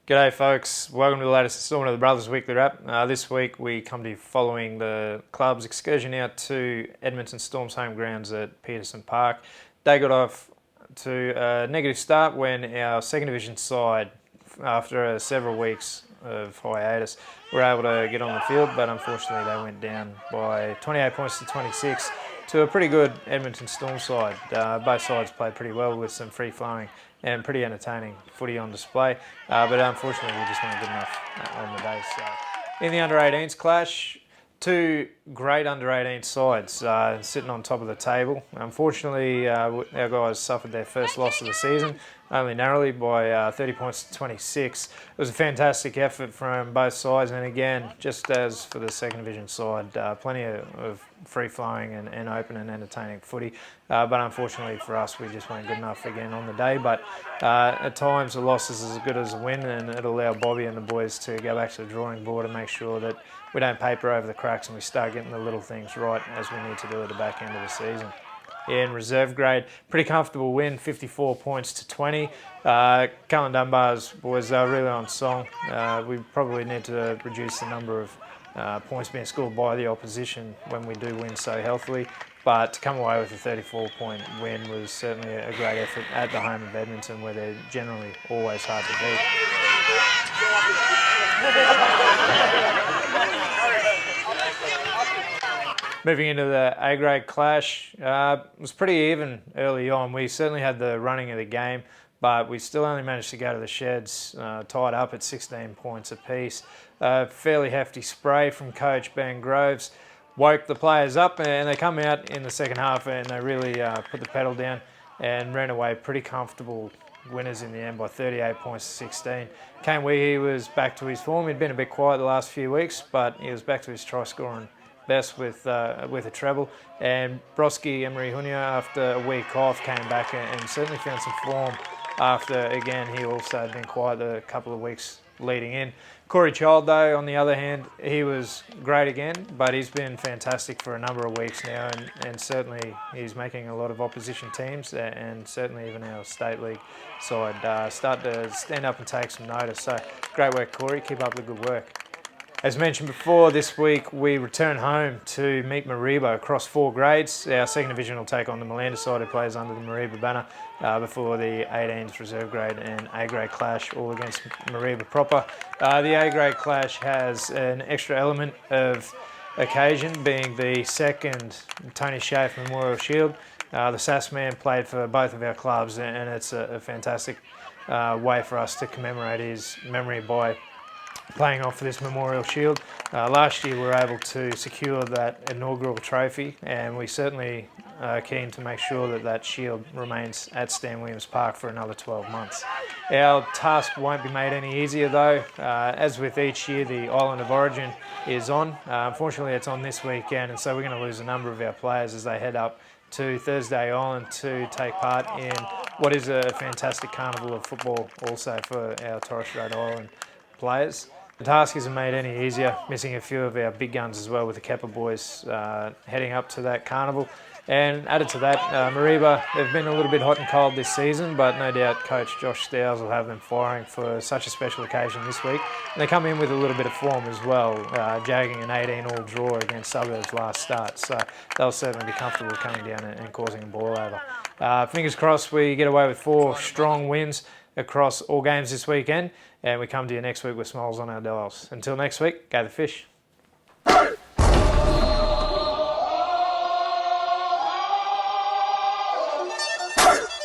G'day folks, welcome to the latest installment of the Brothers Weekly Wrap. This week we come to you following the club's excursion out to Edmonton Storm's home grounds at Petersen Park. They got off to a negative start when our second division side, after several weeks of hiatus, were able to get on the field, but unfortunately they went down by 28 points to 26 to a pretty good Edmonton Storm side. Both sides played pretty well with some free-flowing and pretty entertaining footy on display, but unfortunately we just weren't good enough on the day. So, in the under-18s clash, two great under-18 sides sitting on top of the table. Unfortunately, our guys suffered their first loss of the season, only narrowly by 30 points to 26. It was a fantastic effort from both sides, and again, just as for the second division side, plenty of free-flowing and open and entertaining footy. But unfortunately for us, we just weren't good enough again on the day. But at times, a loss is as good as a win, and it'll allow Bobby and the boys to go back to the drawing board and make sure that we don't paper over the cracks and we start getting the little things right as we need to do at the back end of the season. In reserve grade, pretty comfortable win, 54 points to 20. Cullen Dunbar's boys are really on song. We probably need to reduce the number of points being scored by the opposition when we do win so healthily. But to come away with a 34-point win was certainly a great effort at the home of Edmonton, where they're generally always hard to beat. Moving into the A-grade clash, it was pretty even early on. We certainly had the running of the game, but we still only managed to go to the sheds tied up at 16 points apiece. Fairly hefty spray from coach Ben Groves woke the players up, and they come out in the second half and they really put the pedal down and ran away pretty comfortable winners in the end by 38 points to 16. Kane Weehee was back to his form. He'd been a bit quiet the last few weeks, but he was back to his try scoring best with a treble. And Broski Emery Hunia, after a week off, came back and certainly found some form after, again, he also had been quiet a couple of weeks leading in. Corey Child, though, on the other hand, he was great again, but he's been fantastic for a number of weeks now, and certainly he's making a lot of opposition teams and certainly even our state league side start to stand up and take some notice. So great work, Corey. Keep up the good work. As mentioned before, this week we return home to meet Mariba across 4 grades. Our second division will take on the Malanda side, who plays under the Mariba banner, before the 18s reserve grade and A-grade clash, all against Mariba proper. The A-grade clash has an extra element of occasion, being the second Tony Chey Memorial Shield. The SAS man played for both of our clubs, and it's a fantastic way for us to commemorate his memory by playing off for this Memorial Shield. Last year we were able to secure that inaugural trophy, and we certainly are keen to make sure that that shield remains at Stan Williams Park for another 12 months. Our task won't be made any easier though. As with each year, the Island of Origin is on. Unfortunately it's on this weekend, and so we're going to lose a number of our players as they head up to Thursday Island to take part in what is a fantastic carnival of football also for our Torres Strait Island players. The task isn't made any easier, missing a few of our big guns as well with the Kepper boys heading up to that carnival. And added to that, Mariba, they've been a little bit hot and cold this season, but no doubt Coach Josh Stowles will have them firing for such a special occasion this week. And they come in with a little bit of form as well, jagging an 18-all draw against Suburbs last start. So they'll certainly be comfortable coming down and causing a ball over. Fingers crossed we get away with 4 strong wins across all games this weekend, and we come to you next week with smiles on our dials. Until next week, go the fish.